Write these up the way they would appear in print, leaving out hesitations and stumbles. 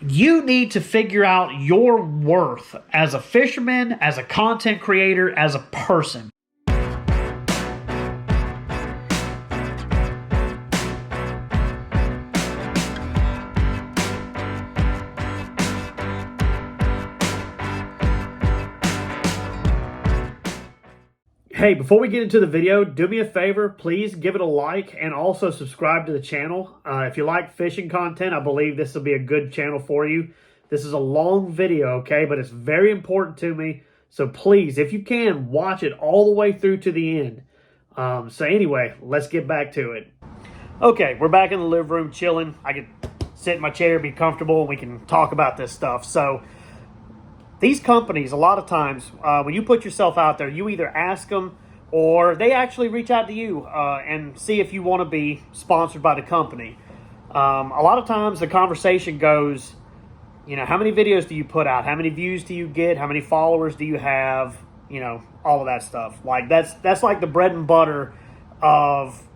You need to figure out your worth as a fisherman, as a content creator, as a person. Hey, before we get into the video, do me a favor, please give it a like and also subscribe to the channel. If you like fishing content, I believe this will be a good channel for you. This is a long video, okay, but it's very important to me. So please, if you can, watch it all the way through to the end. So anyway, let's get back to it. Okay, we're back in the living room chilling. I can sit in my chair, be comfortable, and we can talk about this stuff. So these companies, a lot of times, when you put yourself out there, you either ask them or they actually reach out to you and see if you want to be sponsored by the company. A lot of times the conversation goes, you know, how many videos do you put out? How many views do you get? How many followers do you have? You know, all of that stuff. Like that's like the bread and butter of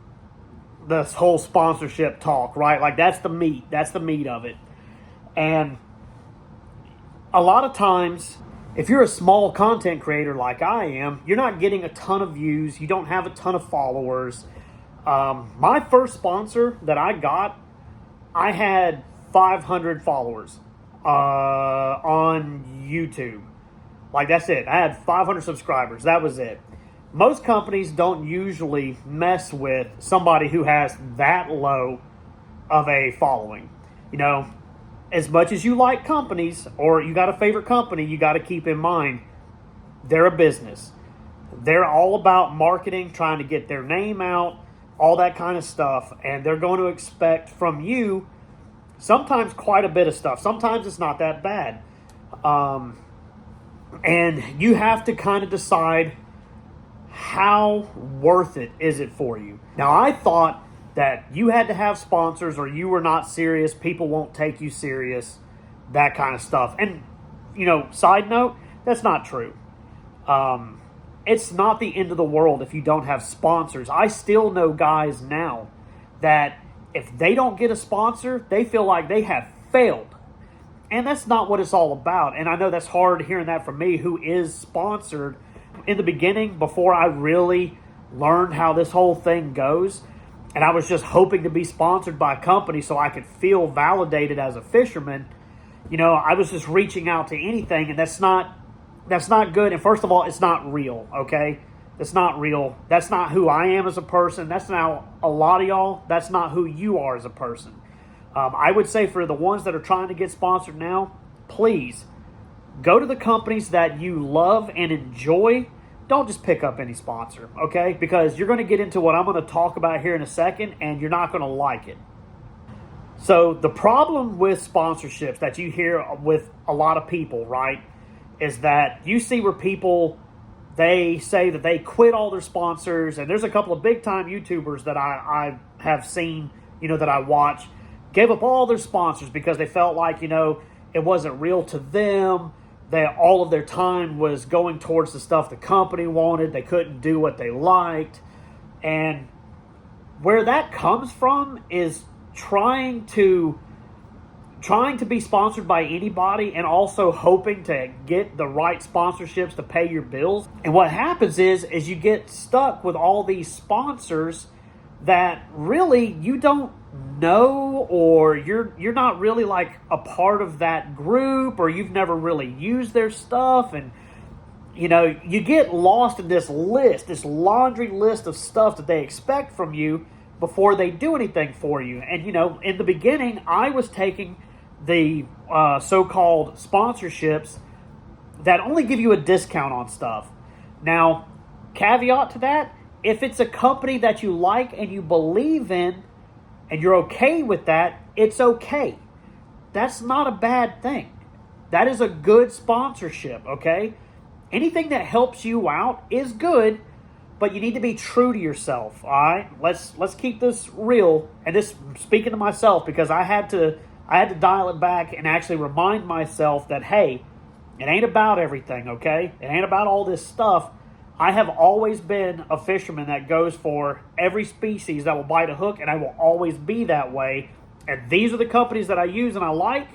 this whole sponsorship talk, right? Like that's the meat. That's the meat of it. And a lot of times, if you're a small content creator like I am, you're not getting a ton of views. You don't have a ton of followers. My first sponsor that I got, I had 500 followers on YouTube. Like, that's it. I had 500 subscribers. That was it. Most companies don't usually mess with somebody who has that low of a following. You know, as much as you like companies or you got a favorite company, you got to keep in mind they're a business. They're all about marketing, trying to get their name out, all that kind of stuff. And they're going to expect from you sometimes quite a bit of stuff. Sometimes it's not that bad. And you have to kind of decide how worth it is it for you. Now, I thought that you had to have sponsors or you were not serious, people won't take you serious, that kind of stuff. And, you know, side note, that's not true. It's not the end of the world if you don't have sponsors. I still know guys now that if they don't get a sponsor, they feel like they have failed. And that's not what it's all about. And I know that's hard hearing that from me, who is sponsored. In the beginning, before I really learned how this whole thing goes, and I was just hoping to be sponsored by a company so I could feel validated as a fisherman, you know, I was just reaching out to anything, and that's not good. And first of all, it's not real, okay? It's not real. That's not who I am as a person. That's not a lot of y'all. That's not who you are as a person. I would say for the ones that are trying to get sponsored now, please go to the companies that you love and enjoy. Don't just pick up any sponsor, okay? Because you're going to get into what I'm going to talk about here in a second, and you're not going to like it. So the problem with sponsorships that you hear with a lot of people, right, is that you see where people, they say that they quit all their sponsors, and there's a couple of big-time YouTubers that I have seen, you know, that I watch, gave up all their sponsors because they felt like, you know, it wasn't real to them. That all of their time was going towards the stuff the company wanted. They couldn't do what they liked. And where that comes from is trying to be sponsored by anybody and also hoping to get the right sponsorships to pay your bills. And what happens is you get stuck with all these sponsors that really you don't know, or you're not really like a part of that group, or you've never really used their stuff, and you know, you get lost in this laundry list of stuff that they expect from you before they do anything for you. And you know, in the beginning, I was taking the so-called sponsorships that only give you a discount on stuff. Now, caveat to that, if it's a company that you like and you believe in, and you're okay with that, it's okay. That's not a bad thing. That is a good sponsorship, okay? Anything that helps you out is good, but you need to be true to yourself, all right? Let's keep this real, and this speaking to myself, because I had to dial it back and actually remind myself that, hey, it ain't about everything, okay? It ain't about all this stuff. I have always been a fisherman that goes for every species that will bite a hook, and I will always be that way. And these are the companies that I use and I like.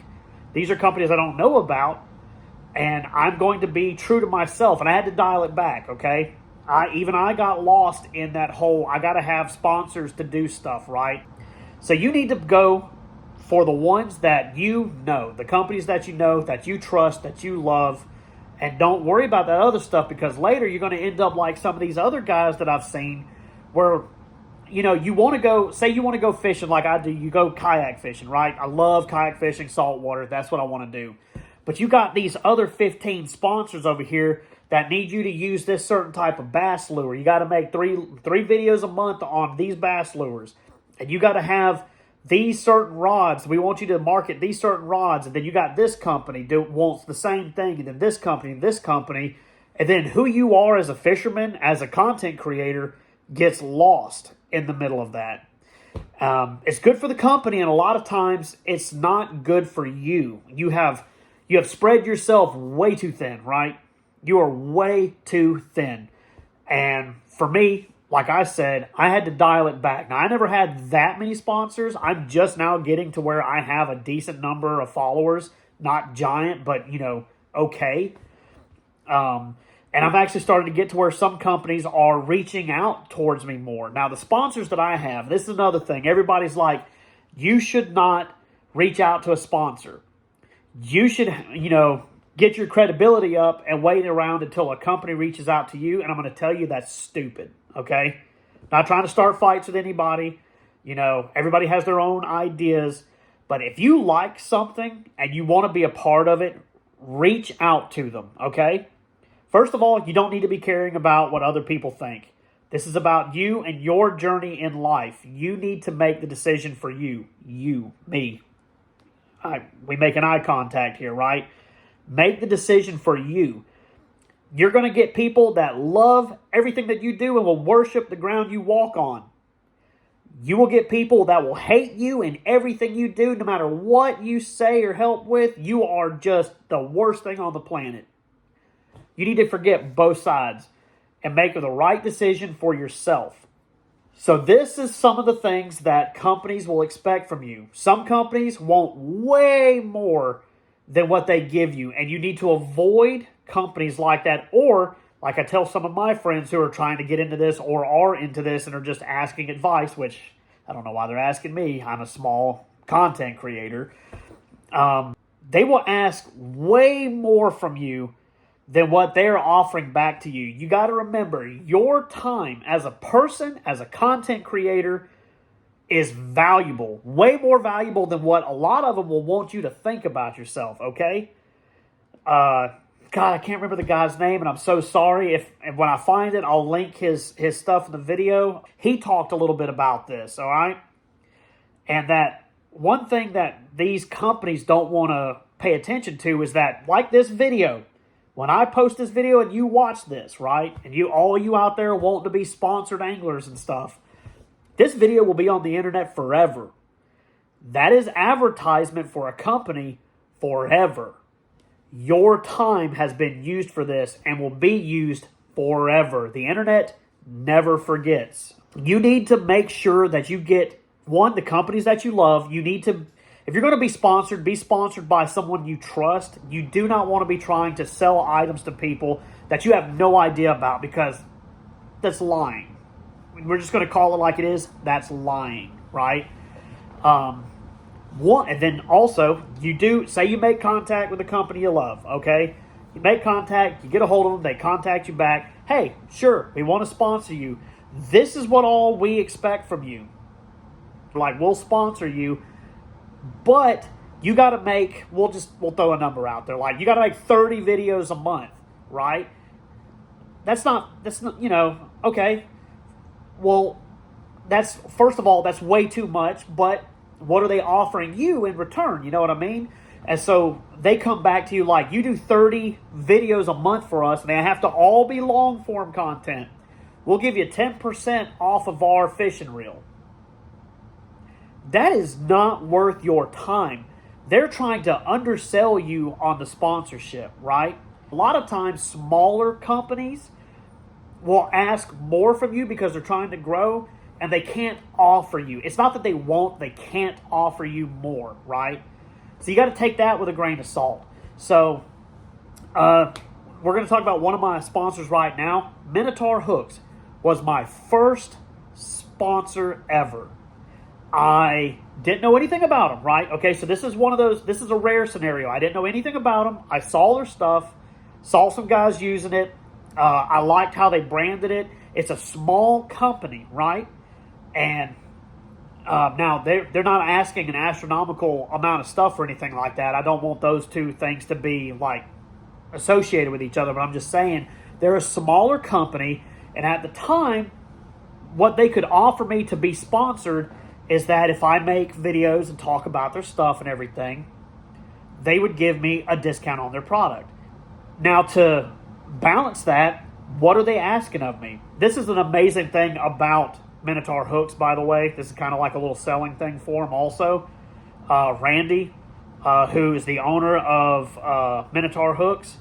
These are companies I don't know about, and I'm going to be true to myself. And I had to dial it back, okay? I got lost in that whole, I got to have sponsors to do stuff, right? So you need to go for the ones that you know, the companies that you trust, that you love, and don't worry about that other stuff, because later you're going to end up like some of these other guys that I've seen where, you know, you want to go, say you want to go fishing like I do, you go kayak fishing, right? I love kayak fishing, saltwater. That's what I want to do. But you got these other 15 sponsors over here that need you to use this certain type of bass lure. You got to make three videos a month on these bass lures. And you got to have these certain rods. We want you to market these certain rods. And then you got this company wants the same thing. And then this company. And then who you are as a fisherman, as a content creator, gets lost in the middle of that. It's good for the company, and a lot of times it's not good for you. You have spread yourself way too thin, right? You are way too thin. And for me, like I said, I had to dial it back. Now, I never had that many sponsors. I'm just now getting to where I have a decent number of followers. Not giant, but, you know, okay. And I'm actually starting to get to where some companies are reaching out towards me more. Now, the sponsors that I have, this is another thing. Everybody's like, you should not reach out to a sponsor. You should, you know, get your credibility up and wait around until a company reaches out to you. And I'm going to tell you that's stupid, okay? Not trying to start fights with anybody. You know, everybody has their own ideas. But if you like something and you want to be a part of it, reach out to them, okay? First of all, you don't need to be caring about what other people think. This is about you and your journey in life. You need to make the decision for you. You, me. We make an eye contact here, right? Make the decision for you. You're going to get people that love everything that you do and will worship the ground you walk on. You will get people that will hate you and everything you do, no matter what you say or help with. You are just the worst thing on the planet. You need to forget both sides and make the right decision for yourself. So this is some of the things that companies will expect from you. Some companies want way more than what they give you, and you need to avoid companies like that. Or, like I tell some of my friends who are trying to get into this or are into this and are just asking advice, which I don't know why they're asking me. I'm a small content creator. They will ask way more from you than what they're offering back to you. You got to remember, your time as a person, as a content creator, is valuable. Way more valuable than what a lot of them will want you to think about yourself, okay? God, I can't remember the guy's name, and I'm so sorry. And when I find it, I'll link his stuff in the video. He talked a little bit about this, all right? And that one thing that these companies don't want to pay attention to is that, like this video, when I post this video and you watch this, right, and all you out there want to be sponsored anglers and stuff, this video will be on the internet forever. That is advertisement for a company forever. Your time has been used for this and will be used forever. The internet never forgets. You need to make sure that you get, one, the companies that you love. You need to, if you're going to be sponsored by someone you trust. You do not want to be trying to sell items to people that you have no idea about, because that's lying. We're just going to call it like it is. That's lying, right? And then also, say you make contact with a company you love, okay? You make contact, you get a hold of them, they contact you back. Hey, sure, we want to sponsor you. This is what all we expect from you. Like, we'll sponsor you, but you got to make, we'll throw a number out there. Like, you got to make 30 videos a month, right? That's not, you know, okay. Well, first of all, that's way too much, but what are they offering you in return? You know what I mean? And so they come back to you like, you do 30 videos a month for us, and they have to all be long-form content. We'll give you 10% off of our fishing reel. That is not worth your time. They're trying to undersell you on the sponsorship, right? A lot of times, smaller companies will ask more from you because they're trying to grow, and they can't offer you. It's not that they can't offer you more, right? So you got to take that with a grain of salt. So we're going to talk about one of my sponsors right now. Minotaur Hooks was my first sponsor ever. I didn't know anything about them, right? Okay, so this is one of those, this is a rare scenario. I didn't know anything about them. I saw their stuff, saw some guys using it. I liked how they branded it. It's a small company, right? And now they're not asking an astronomical amount of stuff or anything like that. I don't want those two things to be like associated with each other, but I'm just saying they're a smaller company, and at the time, what they could offer me to be sponsored is that if I make videos and talk about their stuff and everything, they would give me a discount on their product. Now, to balance that, what are they asking of me? This is an amazing thing about Minotaur Hooks, by the way. This is kind of like a little selling thing for them also. Randy, who is the owner of Minotaur Hooks,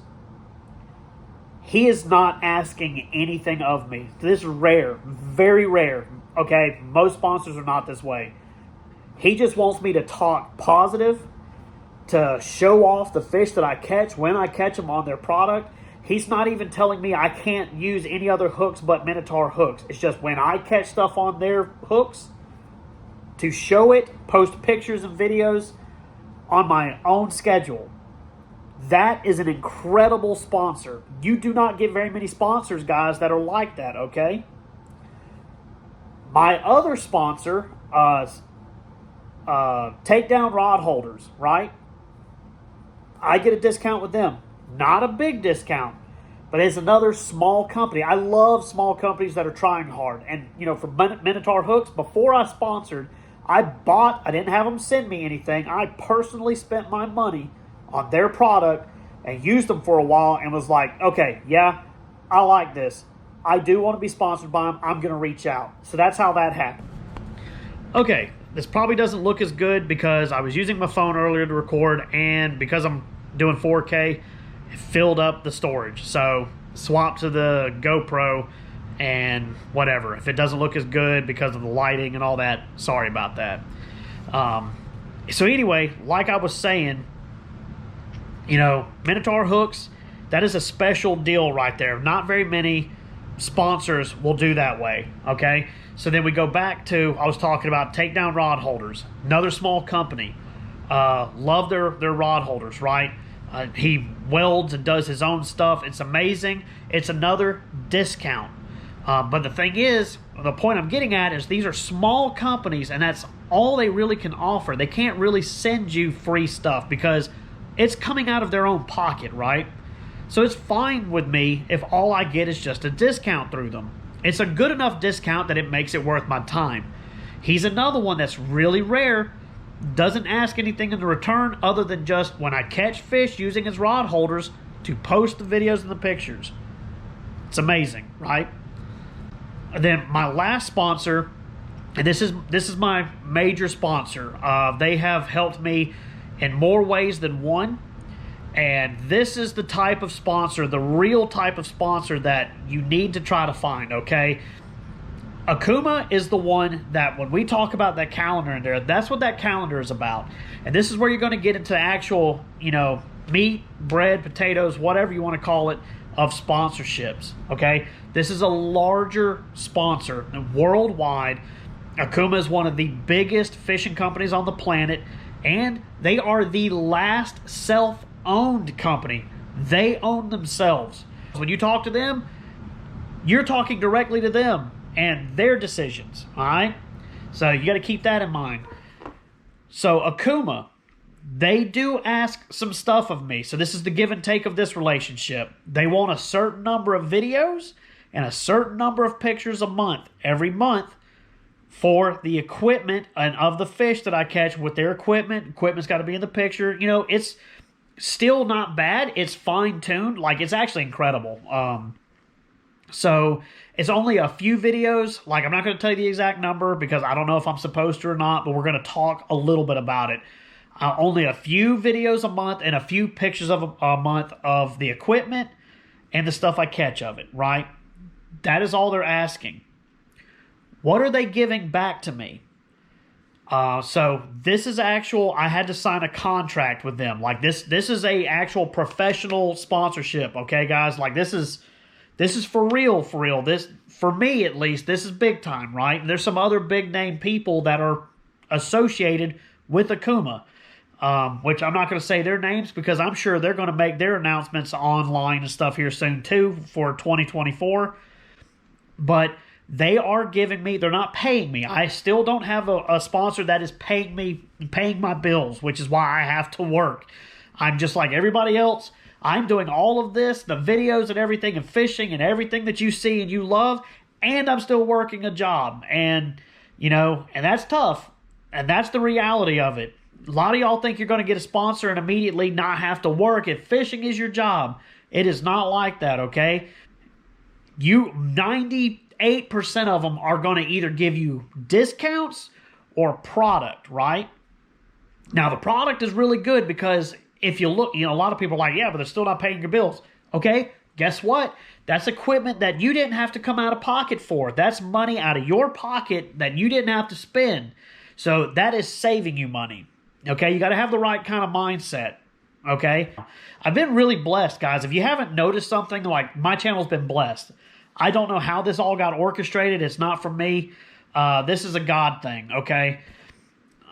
he is not asking anything of me. This is rare, very rare. Okay, most sponsors are not this way. He just wants me to talk positive, to show off the fish that I catch when I catch them on their product. He's not even telling me I can't use any other hooks but Minotaur Hooks. It's just when I catch stuff on their hooks, to show it, post pictures and videos on my own schedule. That is an incredible sponsor. You do not get very many sponsors, guys, that are like that, okay? My other sponsor, Takedown Rod Holders, right? I get a discount with them. Not a big discount, but it's another small company. I love small companies that are trying hard. And, you know, for Minotaur Hooks, before I sponsored, I didn't have them send me anything. I personally spent my money on their product and used them for a while and was like, okay, yeah, I like this. I do want to be sponsored by them. I'm going to reach out. So that's how that happened. Okay, this probably doesn't look as good because I was using my phone earlier to record, and because I'm doing 4K, it filled up the storage. So swap to the GoPro and whatever. If it doesn't look as good because of the lighting and all that, sorry about that. So anyway, like I was saying, you know, Minotaur Hooks, that is a special deal right there. Not very many sponsors will do that way, okay? So then we go back to, I was talking about Takedown Rod Holders, another small company. Love their rod holders, right? He welds and does his own stuff. It's amazing. It's another discount. But the thing is, the point I'm getting at is these are small companies, and that's all they really can offer. They can't really send you free stuff because it's coming out of their own pocket, right? So it's fine with me if all I get is just a discount through them. It's a good enough discount that it makes it worth my time. He's another one that's really rare, doesn't ask anything in return other than just when I catch fish using his rod holders to post the videos and the pictures. It's amazing, right? And then my last sponsor, and this is my major sponsor. They have helped me in more ways than one. And this is the type of sponsor, the real type of sponsor that you need to try to find, okay? Okuma is the one that when we talk about that calendar in there, that's what that calendar is about. And this is where you're going to get into actual, you know, meat, bread, potatoes, whatever you want to call it, of sponsorships, okay? This is a larger sponsor worldwide. Okuma is one of the biggest fishing companies on the planet, and they are the last self-owned company. They own themselves. When you talk to them, you're talking directly to them and their decisions, all right? So you got to keep that in mind. So Okuma, they do ask some stuff of me. So this is the give and take of this relationship. They want a certain number of videos and a certain number of pictures a month, every month, for the equipment and of the fish that I catch with their equipment. Equipment's got to be in the picture. You know, it's still not bad. It's fine-tuned. Like, it's actually incredible. So it's only a few videos. Like, I'm not going to tell you the exact number because I don't know if I'm supposed to or not, but we're going to talk a little bit about it. Only a few videos a month and a few pictures of a month of the equipment and the stuff I catch of it, right? That is all they're asking. What are they giving back to me? So this is actual. I had to sign a contract with them. Like this is a actual professional sponsorship. Okay, guys. Like this is for real. For real. This, for me at least, this is big time, right? And there's some other big name people that are associated with Okuma, which I'm not going to say their names because I'm sure they're going to make their announcements online and stuff here soon too for 2024. But they are giving me, they're not paying me. I still don't have a sponsor that is paying me, paying my bills, which is why I have to work. I'm just like everybody else. I'm doing all of this, the videos and everything, and fishing and everything that you see and you love, and I'm still working a job. And, you know, and that's tough. And that's the reality of it. A lot of y'all think you're going to get a sponsor and immediately not have to work. If fishing is your job, it is not like that, okay? 98% of them are going to either give you discounts or product, right? Now, the product is really good because if you look, you know, a lot of people are like, yeah, but they're still not paying your bills. Okay, guess what? That's equipment that you didn't have to come out of pocket for. That's money out of your pocket that you didn't have to spend. So that is saving you money. Okay, you got to have the right kind of mindset. Okay, I've been really blessed, guys. If you haven't noticed something, like my channel's been blessed. I don't know how this all got orchestrated. It's not from me. This is a God thing, okay?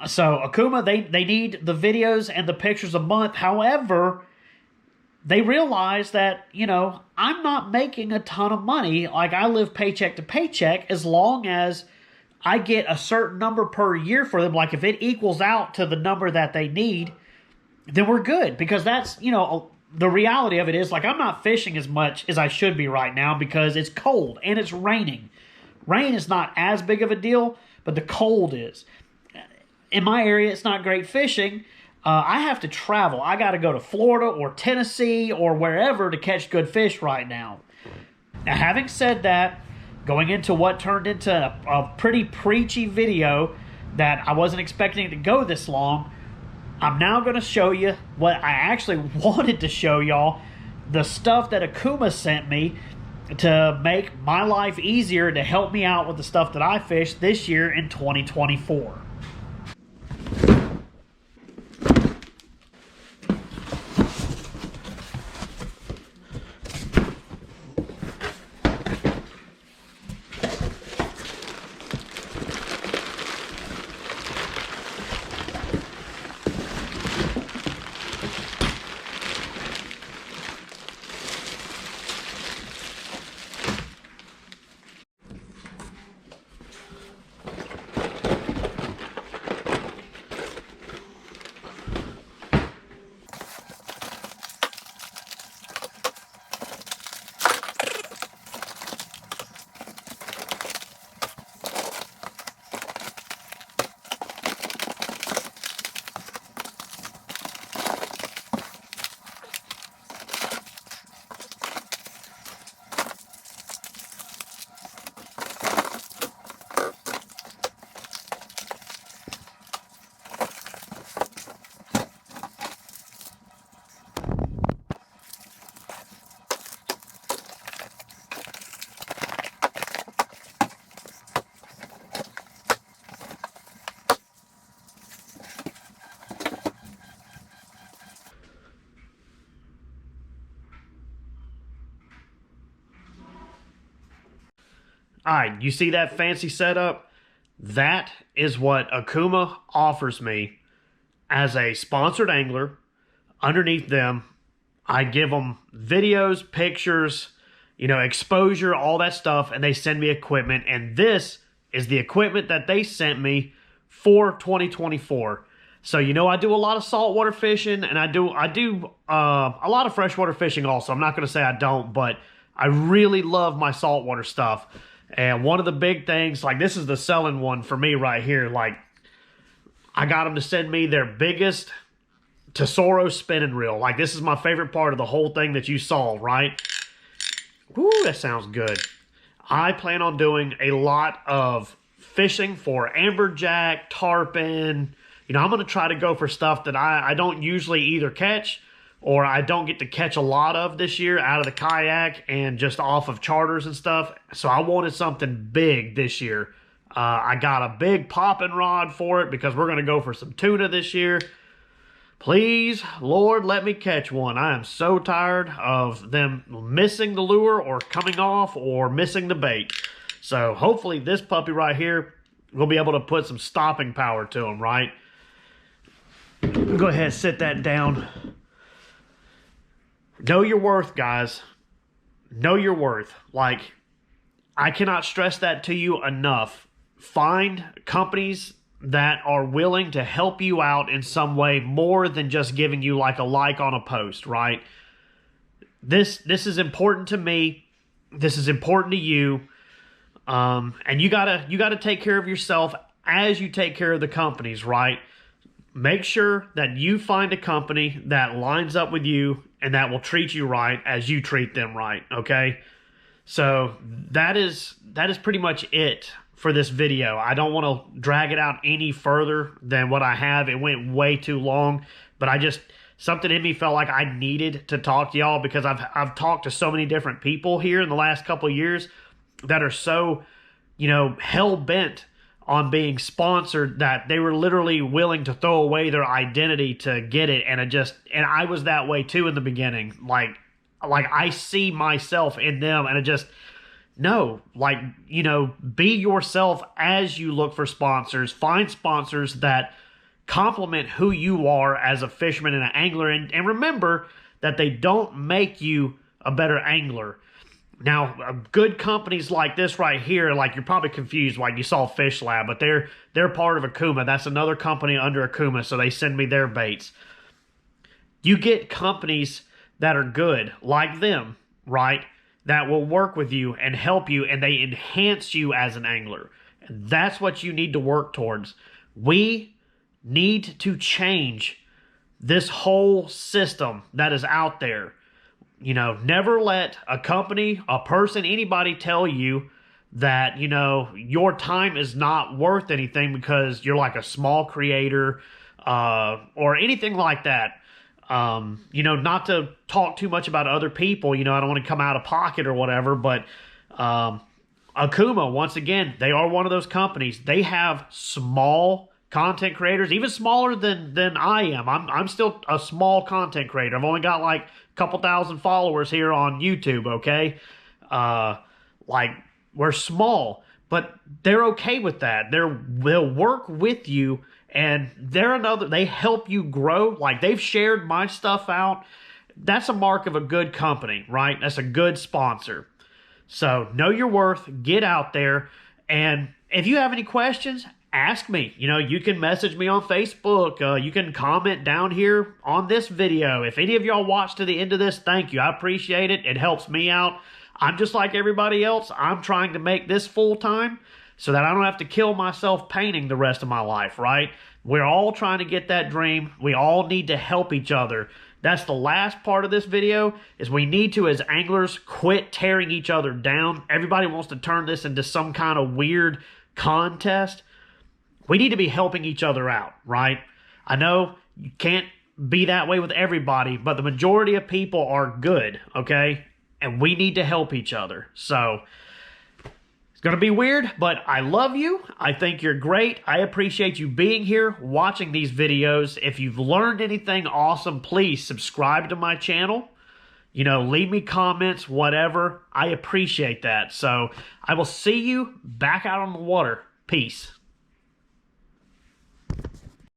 So Okuma, they need the videos and the pictures a month. However, they realize that, you know, I'm not making a ton of money. Like, I live paycheck to paycheck as long as I get a certain number per year for them. Like, if it equals out to the number that they need, then we're good. Because that's, you know, the reality of it is, like, I'm not fishing as much as I should be right now because it's cold and it's raining. Rain is not as big of a deal, but the cold is. In my area, it's not great fishing. I have to travel. I got to go to Florida or Tennessee or wherever to catch good fish right now. Now, having said that, going into what turned into a pretty preachy video that I wasn't expecting it to go this long, I'm now going to show you what I actually wanted to show y'all, the stuff that Okuma sent me to make my life easier, to help me out with the stuff that I fished this year in 2024. All right, you see that fancy setup? That is what Okuma offers me as a sponsored angler. Underneath them, I give them videos, pictures, you know, exposure, all that stuff, and they send me equipment. And this is the equipment that they sent me for 2024. So, you know, I do a lot of saltwater fishing, and I do a lot of freshwater fishing also. I'm not going to say I don't, but I really love my saltwater stuff. And one of the big things, like, this is the selling one for me right here. Like, I got them to send me their biggest Tesoro spinning reel. Like, this is my favorite part of the whole thing that you saw, right? Woo, that sounds good. I plan on doing a lot of fishing for amberjack, tarpon. You know, I'm going to try to go for stuff that I don't usually either catch or I don't get to catch a lot of this year out of the kayak and just off of charters and stuff. So I wanted something big this year. I got a big popping rod for it because we're going to go for some tuna this year. Please, Lord, let me catch one. I am so tired of them missing the lure or coming off or missing the bait. So hopefully this puppy right here will be able to put some stopping power to him, right? Go ahead and sit that down. Know your worth, guys. Know your worth. Like, I cannot stress that to you enough. Find companies that are willing to help you out in some way more than just giving you like a like on a post, right? This is important to me. This is important to you. And you gotta take care of yourself as you take care of the companies, right? Make sure that you find a company that lines up with you and that will treat you right as you treat them right, okay? So that is pretty much it for this video. I don't want to drag it out any further than what I have. It went way too long, but something in me felt like I needed to talk to y'all because I've talked to so many different people here in the last couple of years that are so, hell-bent on being sponsored that they were literally willing to throw away their identity to get it. And I was that way too in the beginning. Like I see myself in them and be yourself as you look for sponsors. Find sponsors that complement who you are as a fisherman and an angler. And remember that they don't make you a better angler. Now, good companies like this right here, like you're probably confused, like you saw Fish Lab, but they're part of Okuma. That's another company under Okuma, so they send me their baits. You get companies that are good, like them, right, that will work with you and help you, and they enhance you as an angler. And that's what you need to work towards. We need to change this whole system that is out there. Never let a company, a person, anybody tell you that, your time is not worth anything because you're like a small creator or anything like that. Not to talk too much about other people, I don't want to come out of pocket or whatever, but Okuma, once again, they are one of those companies. They have small content creators, even smaller than I am. I'm still a small content creator. I've only got like a couple thousand followers here on YouTube, okay? We're small, but they're okay with that. They'll work with you, and they help you grow. Like, they've shared my stuff out. That's a mark of a good company, right? That's a good sponsor. So know your worth, get out there, and if you have any questions, ask me. You can message me on Facebook. You can comment down here on this video. If any of y'all watch to the end of this, thank you. I appreciate it. It helps me out. I'm just like everybody else. I'm trying to make this full-time so that I don't have to kill myself painting the rest of my life, right? We're all trying to get that dream. We all need to help each other. That's the last part of this video, is we need to, as anglers, quit tearing each other down. Everybody wants to turn this into some kind of weird contest. We need to be helping each other out, right? I know you can't be that way with everybody, but the majority of people are good, okay? And we need to help each other. So it's going to be weird, but I love you. I think you're great. I appreciate you being here, watching these videos. If you've learned anything awesome, please subscribe to my channel. Leave me comments, whatever. I appreciate that. So I will see you back out on the water. Peace.